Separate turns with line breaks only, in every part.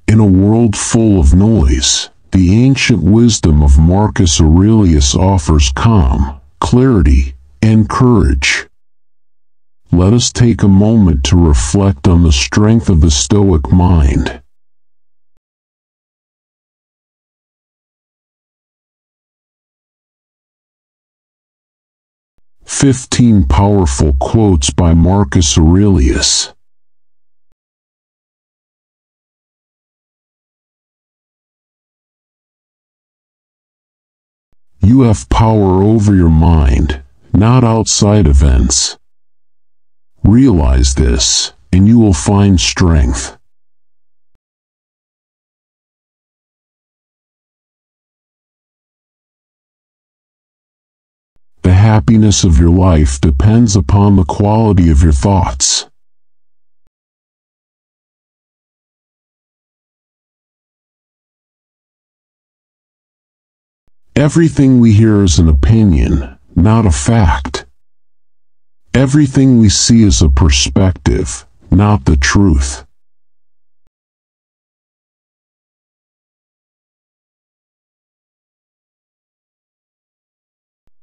In a world full of noise, the ancient wisdom of Marcus Aurelius offers calm, clarity, and courage. Let us take a moment to reflect on the strength of the Stoic mind. "15 Powerful Quotes by Marcus Aurelius." You have power over your mind, not outside events. Realize this, and you will find strength. The happiness of your life depends upon the quality of your thoughts. Everything we hear is an opinion, not a fact. Everything we see is a perspective, not the truth.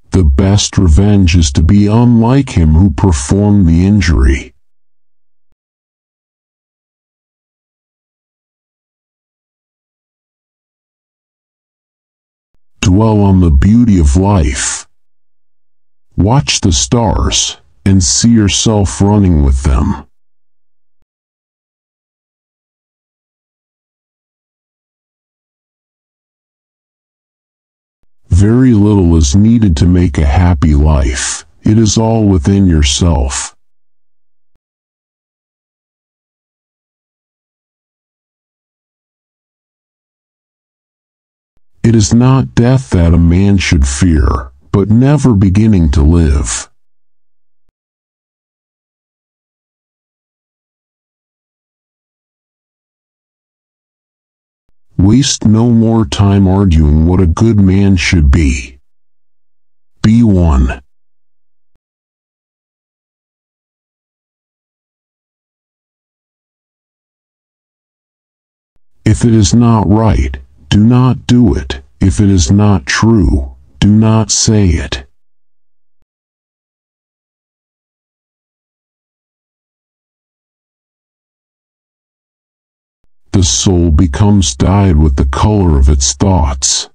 The best revenge is to be unlike him who performed the injury. Dwell on the beauty of life. Watch the stars, and see yourself running with them. Very little is needed to make a happy life. It is all within yourself. It is not death that a man should fear, but never beginning to live. Waste no more time arguing what a good man should be. Be one. If it is not right, do not do it. If it is not true, do not say it. The soul becomes dyed with the color of its thoughts.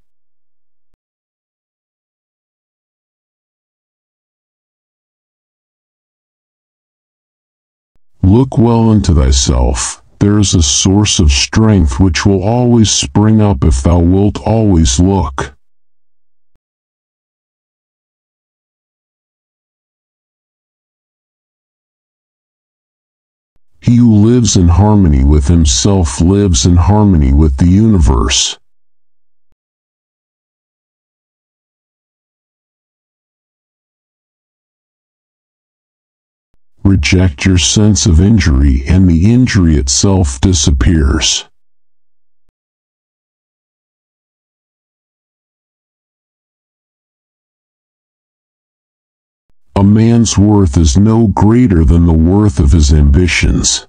Look well into thyself. There is a source of strength which will always spring up if thou wilt always look. He who lives in harmony with himself lives in harmony with the universe. Reject your sense of injury and the injury itself disappears. A man's worth is no greater than the worth of his ambitions.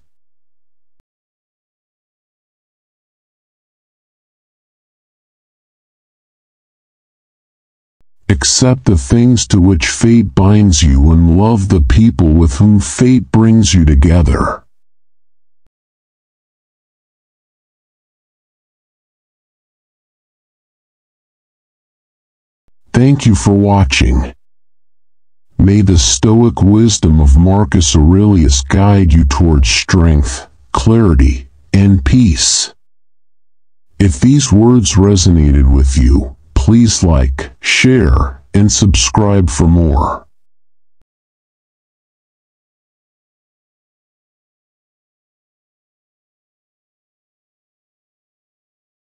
Accept the things to which fate binds you and love the people with whom fate brings you together. Thank you for watching. May the Stoic wisdom of Marcus Aurelius guide you towards strength, clarity, and peace. If these words resonated with you, please like, share, and subscribe for more.